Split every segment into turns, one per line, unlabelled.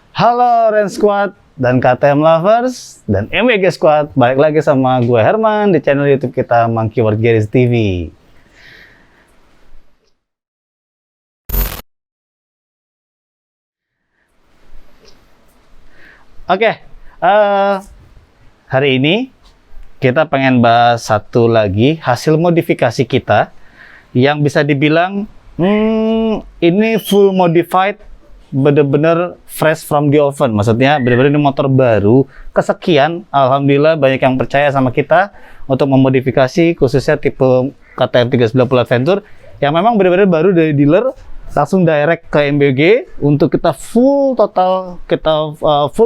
Halo Ren Squad dan KTM Lovers dan MWG Squad, balik lagi sama gue Herman di channel YouTube kita Monkey World Garage TV. Oke, hari ini kita pengen bahas satu lagi hasil modifikasi kita yang bisa dibilang ini full modified, bener-bener fresh from the oven. Maksudnya bener-bener ini motor baru kesekian. Alhamdulillah banyak yang percaya sama kita untuk memodifikasi khususnya tipe KTM 390 Adventure yang memang bener-bener baru dari dealer langsung direct ke MBG untuk kita full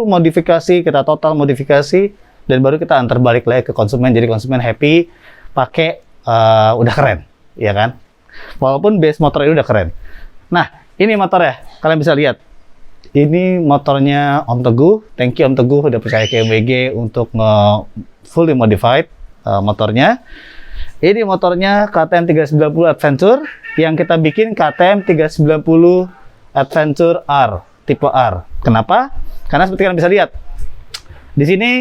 modifikasi, kita total modifikasi dan baru kita antar balik lagi ke konsumen. Jadi konsumen happy pakai, udah keren, ya kan? Walaupun base motor ini udah keren. Nah, ini motornya, kalian bisa lihat. Ini motornya Om Teguh. Thank you Om Teguh udah percaya ke MWG untuk fully modified motornya. Ini motornya KTM 390 Adventure yang kita bikin KTM 390 Adventure R, tipe R. Kenapa? Karena seperti kalian bisa lihat, di sini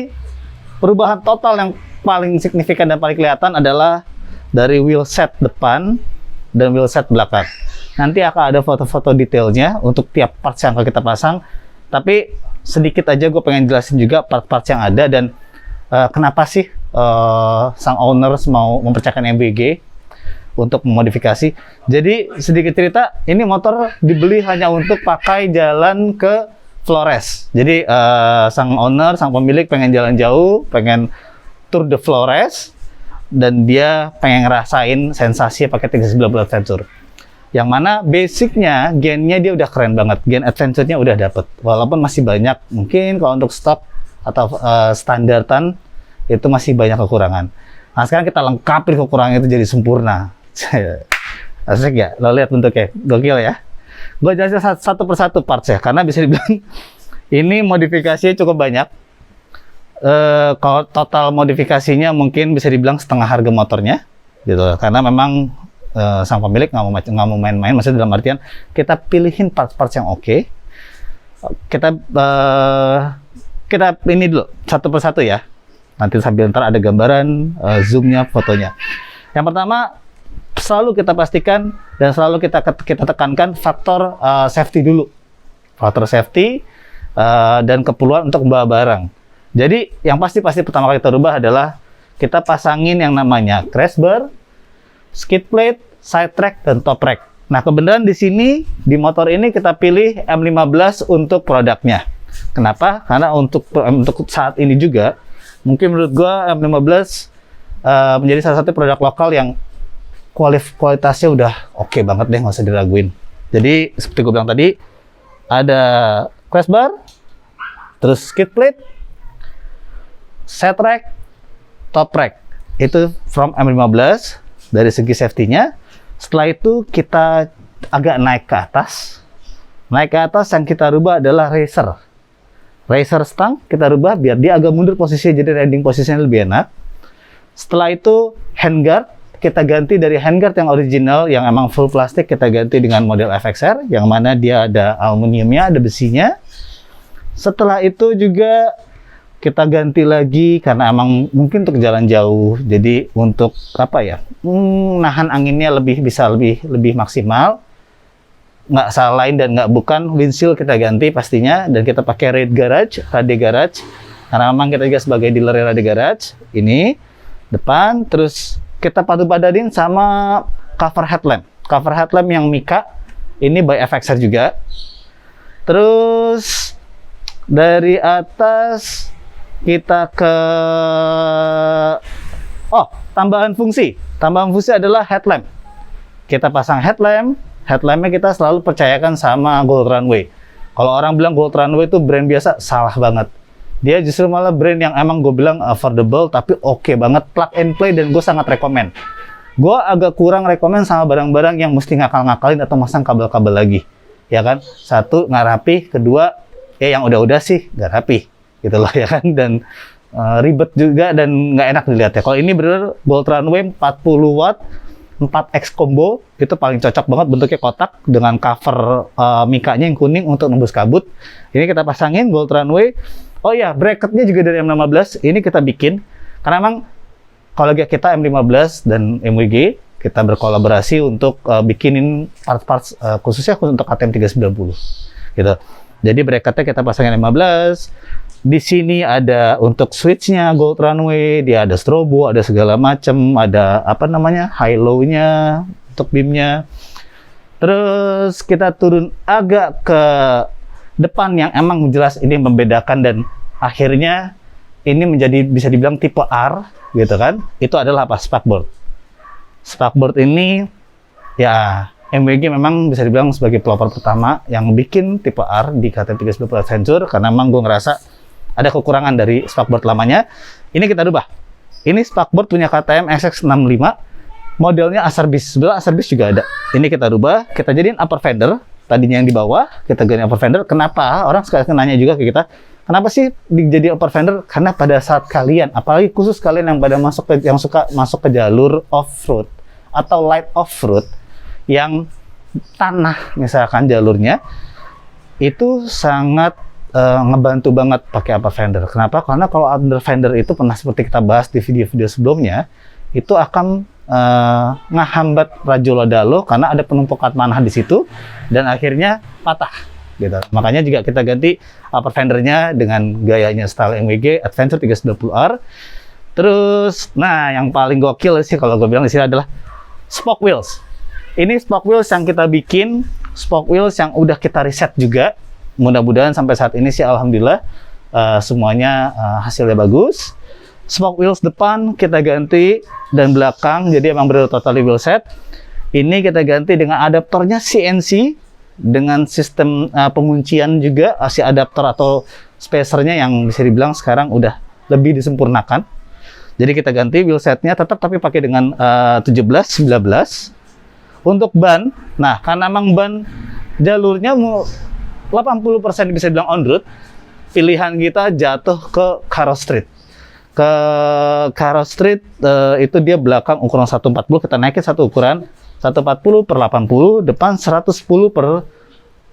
perubahan total yang paling signifikan dan paling kelihatan adalah dari wheel set depan dan wheel set belakang. Nanti akan ada foto-foto detailnya untuk tiap parts yang akan kita pasang. Tapi sedikit aja gue pengen jelasin juga part-parts yang ada dan kenapa sih sang owners mau mempercayakan MWG untuk memodifikasi. Jadi sedikit cerita, ini motor dibeli hanya untuk pakai jalan ke Flores. Jadi sang owner, sang pemilik pengen jalan jauh, pengen tour de Flores, dan dia pengen ngerasain sensasi pakai 390 Adventure. Yang mana basicnya, gennya dia udah keren banget. Gen Adventure-nya udah dapet. Walaupun masih banyak, mungkin kalau untuk stok atau standaran, itu masih banyak kekurangan. Nah sekarang kita lengkapin kekurangan itu jadi sempurna. Asik ya? Lo lihat bentuknya, gokil ya? Gue jelasin satu persatu parts ya, karena bisa dibilang ini modifikasinya cukup banyak. Kalau total modifikasinya mungkin bisa dibilang setengah harga motornya, gitu. Karena memang sang pemilik nggak mau main-main, maksudnya dalam artian kita pilihin parts-parts yang oke. Kita ini dulu satu persatu ya. Nanti sambil ntar ada gambaran, zoomnya, fotonya. Yang pertama, selalu kita pastikan dan selalu kita tekankan faktor safety dulu. Faktor safety dan keperluan untuk membawa barang. Jadi yang pasti pertama kali kita rubah adalah kita pasangin yang namanya crash bar, skid plate, side track, dan top rack. Nah kebenaran di sini di motor ini kita pilih M15 untuk produknya. Kenapa? Karena untuk saat ini juga mungkin menurut gua M15 menjadi salah satu produk lokal yang kualitasnya udah oke banget deh, nggak usah diraguin. Jadi seperti gue bilang tadi, ada crash bar, terus skid plate, side rack, top rack. Itu from M15 dari segi safety-nya. Setelah itu kita agak naik ke atas. Naik ke atas yang kita rubah adalah racer stang kita rubah biar dia agak mundur posisinya, jadi riding posisinya lebih enak. Setelah itu handguard kita ganti dari handguard yang original yang emang full plastik, kita ganti dengan model FXR yang mana dia ada aluminiumnya, ada besinya. Setelah itu juga kita ganti lagi karena emang mungkin untuk jalan jauh, jadi untuk apa ya, nahan anginnya bisa lebih maksimal. Nggak salah lain dan nggak bukan, windshield kita ganti pastinya, dan kita pakai Rade Garage karena memang kita juga sebagai dealer Rade Garage. Ini depan, terus kita padu-padanin sama cover headlamp yang Mika, ini by FXR juga. Terus dari atas kita ke tambahan fungsi adalah headlamp. Kita pasang headlampnya kita selalu percayakan sama Gold Runway. Kalau orang bilang Gold Runway itu brand biasa, salah banget. Dia justru malah brand yang emang gue bilang affordable tapi oke banget, plug and play, dan gue sangat rekomen. Gue agak kurang rekomen sama barang-barang yang mesti ngakal-ngakalin atau masang kabel-kabel lagi, ya kan? Satu, nggak rapi. Kedua, yang udah-udah sih nggak rapi, gitu loh, ya kan? Dan ribet juga dan nggak enak dilihat ya. Kalau ini bener Gold Runway 40 watt 4X combo itu paling cocok banget, bentuknya kotak dengan cover mikanya yang kuning untuk nembus kabut. Ini kita pasangin Gold Runway. Oh ya, bracketnya juga dari M15. Ini kita bikin karena emang kolega kita M15 dan MWG kita berkolaborasi untuk bikinin parts-parts khususnya untuk KTM 390 gitu. Jadi bracketnya kita pasangin M15. Di sini ada untuk switch-nya Gold Runway, dia ada strobo, ada segala macam, ada apa namanya high low-nya untuk beam-nya. Terus kita turun agak ke depan yang emang jelas ini membedakan dan akhirnya ini menjadi bisa dibilang tipe R gitu kan. Itu adalah apa? Sparkboard. Sparkboard ini ya MWG memang bisa dibilang sebagai pelopor pertama yang bikin tipe R di KTM 390 Adventure karena memang gue ngerasa ada kekurangan dari sparkboard lamanya. Ini kita rubah. Ini sparkboard punya KTM SX65, modelnya Asarbis. Sebelah Asarbis juga ada. Ini kita rubah, kita jadiin upper fender. Tadinya yang di bawah, kita ganti upper fender. Kenapa? Orang sekarang nanya juga ke kita, kenapa sih jadi upper fender? Karena pada saat kalian, apalagi khusus kalian yang pada yang suka masuk ke jalur off-road atau light off-road, yang tanah misalkan jalurnya, itu sangat ngebantu banget pakai upper fender. Kenapa? Karena kalau under fender itu pernah seperti kita bahas di video-video sebelumnya, itu akan ngehambat rajolo dalo karena ada penumpukan tanah di situ dan akhirnya patah gitu. Makanya juga kita ganti upper fendernya dengan gayanya style MWG Adventure 390R. Terus, nah yang paling gokil sih kalau gue bilang di sini adalah spoke wheels. Ini spoke wheels yang kita bikin, spoke wheels yang udah kita riset juga. Mudah-mudahan sampai saat ini sih alhamdulillah semuanya hasilnya bagus. Spoke wheels depan kita ganti dan belakang jadi emang benar totally wheel set. Ini kita ganti dengan adaptornya CNC dengan sistem penguncian juga, si adaptor atau spacernya yang bisa dibilang sekarang udah lebih disempurnakan. Jadi kita ganti wheel setnya tetap tapi pakai dengan 17, 19. Untuk ban, nah karena emang ban jalurnya 80% bisa dibilang on road, pilihan kita jatuh ke Karo Street. Ke Karo Street itu dia belakang ukuran 140, kita naikin satu ukuran 140 per 80, depan 110 per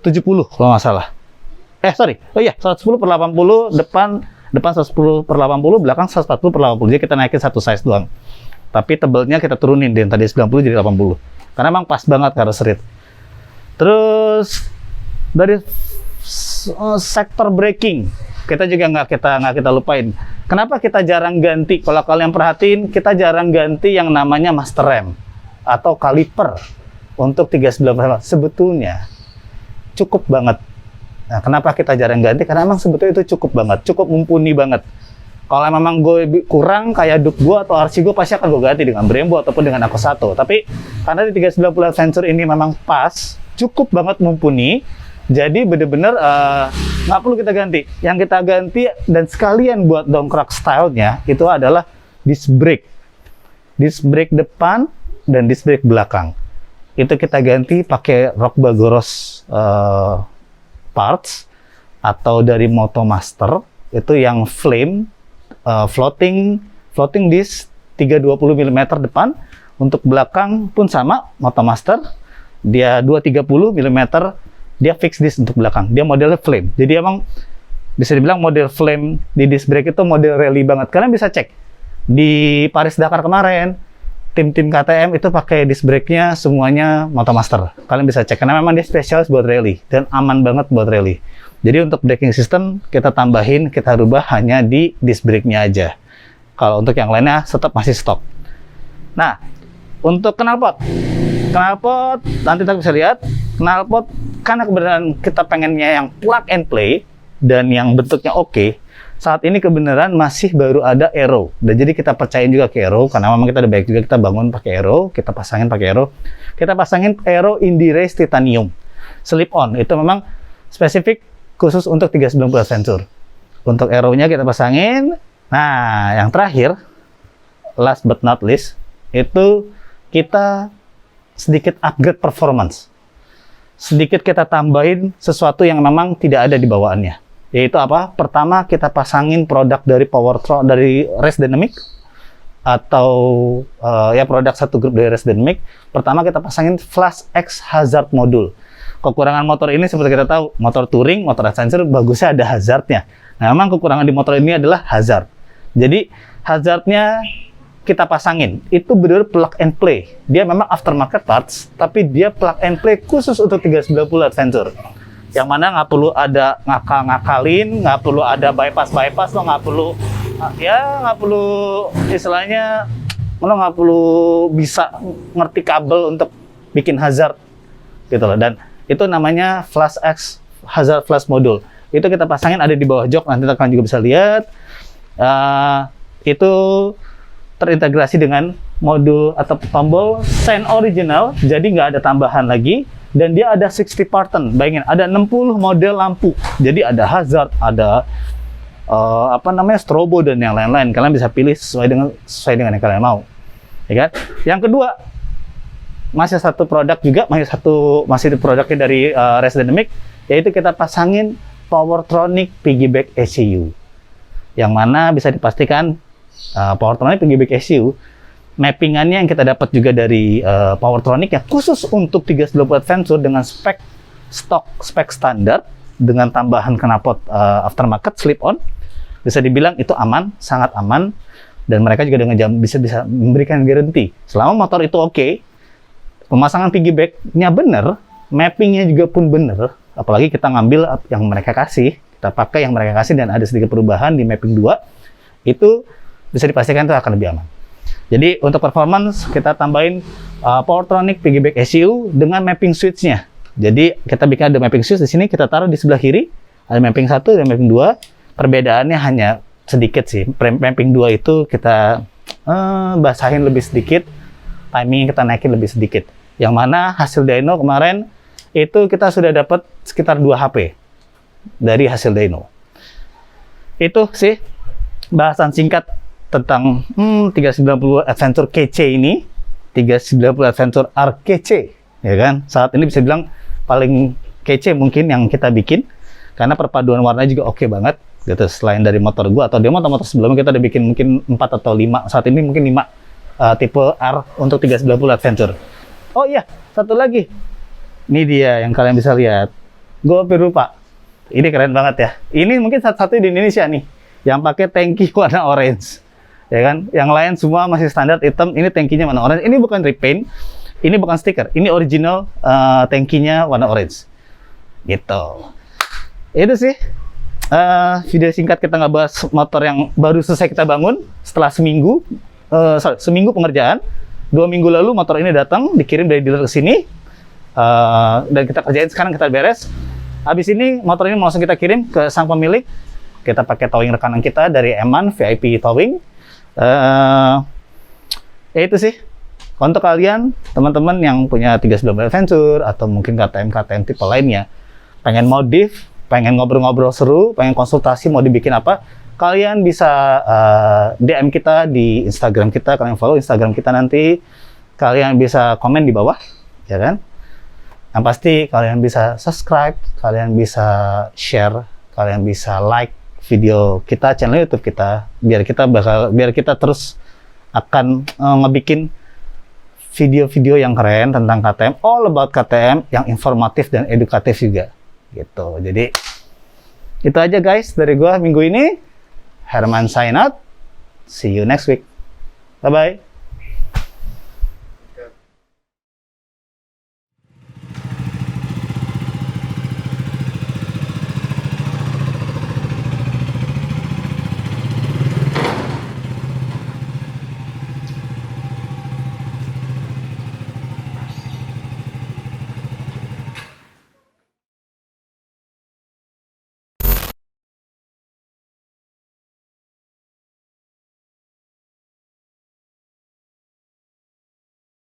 70 kalau nggak salah. Oh iya, 110 per 80, depan 110 per 80, belakang 140 per 80. Jadi kita naikin satu size doang. Tapi tebelnya kita turunin dari tadi 90 jadi 80. Karena emang pas banget Karo Street. Terus dari sektor braking kita juga nggak kita lupain. Kenapa kita jarang ganti? Kalau kalian perhatiin, kita jarang ganti yang namanya master rem atau kaliper untuk 390 sebetulnya cukup banget. Nah, kenapa kita jarang ganti? Karena emang sebetulnya itu cukup banget, cukup mumpuni banget. Kalau memang gue kurang kayak duk gue atau RC gue pasti akan gue ganti dengan Brembo ataupun dengan Ako 1. Tapi karena di 390 Adventure ini memang pas, cukup banget mumpuni. Jadi bener-bener nggak perlu kita ganti. Yang kita ganti dan sekalian buat dongkrak stylenya itu adalah disc brake. Disc brake depan dan disc brake belakang. Itu kita ganti pakai Rockbagoros parts atau dari Motomaster. Itu yang flame floating disc 320 mm depan. Untuk belakang pun sama, Motomaster. Dia 230 mm. Dia fix disc untuk belakang. Dia modelnya flame. Jadi emang bisa dibilang model flame di disc brake itu model rally banget. Kalian bisa cek di Paris Dakar kemarin, tim-tim KTM itu pakai disc brake-nya semuanya Motomaster. Kalian bisa cek karena memang dia spesialis buat rally dan aman banget buat rally. Jadi untuk braking system kita tambahin, kita rubah hanya di disc brake-nya aja. Kalau untuk yang lainnya tetap masih stok. Nah, untuk knalpot nanti kita bisa lihat knalpot karena kebenaran kita pengennya yang plug and play dan yang bentuknya oke. Saat ini kebenaran masih baru ada aero dan jadi kita percayain juga ke aero karena memang kita ada baik juga kita bangun pakai aero, kita pasangin pakai aero. Kita pasangin aero Indy Race Titanium slip on, itu memang spesifik khusus untuk 390 Adventure. Untuk aero-nya kita pasangin. Nah, yang terakhir last but not least itu kita sedikit upgrade performance. Sedikit kita tambahin sesuatu yang memang tidak ada di bawaannya. Yaitu apa? Pertama kita pasangin produk dari Powertron, dari Race Dynamic. atau ya produk satu grup dari Resident Make, pertama kita pasangin Flash X Hazard Module. Kekurangan motor ini seperti kita tahu, motor touring, motor adventure bagusnya ada hazardnya. Nah, memang kekurangan di motor ini adalah hazard. Jadi hazardnya kita pasangin, itu benar plug and play. Dia memang aftermarket parts, tapi dia plug and play khusus untuk 390 Adventure. Yang mana nggak perlu ada ngakal-ngakalin, nggak perlu ada bypass, lo nggak perlu, ya nggak perlu istilahnya, lo nggak perlu bisa ngerti kabel untuk bikin hazard, gitu loh. Dan itu namanya Flash X Hazard Flash Module. Itu kita pasangin ada di bawah jok, nanti kalian juga bisa lihat. Itu terintegrasi dengan modul atau tombol Shine original, jadi nggak ada tambahan lagi. Dan dia ada 60 pattern, bayangin ada 60 model lampu. Jadi ada hazard, ada strobo dan yang lain-lain. Kalian bisa pilih sesuai dengan yang kalian mau, ya kan? Yang kedua, masih satu produk juga, masih produknya dari Resident Make, yaitu kita pasangin Powertronic Piggyback ECU, yang mana bisa dipastikan Powertronic Piggyback ECU mappingannya yang kita dapat juga dari Powertronic ya, khusus untuk 390 Adventure dengan spek standar dengan tambahan knalpot aftermarket slip on. Bisa dibilang itu aman, sangat aman, dan mereka juga dengan bisa memberikan garansi selama motor itu oke. Pemasangan piggyback-nya bener, mappingnya juga pun bener, apalagi kita ngambil yang mereka kasih, kita pakai yang mereka kasih dan ada sedikit perubahan di mapping 2, itu bisa dipastikan itu akan lebih aman. Jadi untuk performance kita tambahin Powertronic Piggyback ECU dengan mapping switch-nya. Jadi kita bikin ada mapping switch di sini, kita taruh di sebelah kiri, ada mapping 1 dan mapping 2. Perbedaannya hanya sedikit sih. Mapping 2 itu kita basahin lebih sedikit, timing kita naikin lebih sedikit. Yang mana hasil dyno kemarin itu kita sudah dapat sekitar 2 HP dari hasil dyno. Itu sih bahasan singkat tentang 390 Adventure KC ini, 390 Adventure RKC, ya kan? Saat ini bisa bilang paling kece mungkin yang kita bikin, karena perpaduan warnanya juga oke banget, gitu. Selain dari motor gua atau dia motor-motor sebelumnya kita udah bikin mungkin 4 atau 5, saat ini mungkin 5 tipe R untuk 390 Adventure. Oh iya, satu lagi. Ini dia yang kalian bisa lihat. Gue lupa. Ini keren banget ya. Ini mungkin satu-satunya di Indonesia nih yang pakai tangki warna orange. Ya kan? Yang lain semua masih standar hitam. Ini tangkinya warna orange. Ini bukan repaint. Ini bukan stiker. Ini original tangkinya warna orange. Gitu. Itu sih video singkat kita ngebahas motor yang baru selesai kita bangun setelah seminggu pengerjaan. 2 minggu lalu motor ini datang, dikirim dari dealer ke sini, dan kita kerjain sekarang, kita beres. Habis ini motor ini langsung kita kirim ke sang pemilik. Kita pakai towing rekanan kita dari Eman VIP Towing. Ya itu sih. Untuk kalian teman-teman yang punya 390 Adventure atau mungkin KTM tipe lainnya, pengen modif, pengen ngobrol-ngobrol seru, pengen konsultasi mau dibikin apa, kalian bisa DM kita di Instagram kita, kalian follow Instagram kita nanti, kalian bisa komen di bawah, ya kan? Yang pasti kalian bisa subscribe, kalian bisa share, kalian bisa like video kita, channel YouTube kita, biar kita terus akan ngebikin video-video yang keren tentang KTM, all about KTM, yang informatif dan edukatif juga, gitu. Jadi itu aja guys dari gua minggu ini. Herman sign out. See you next week. Bye-bye.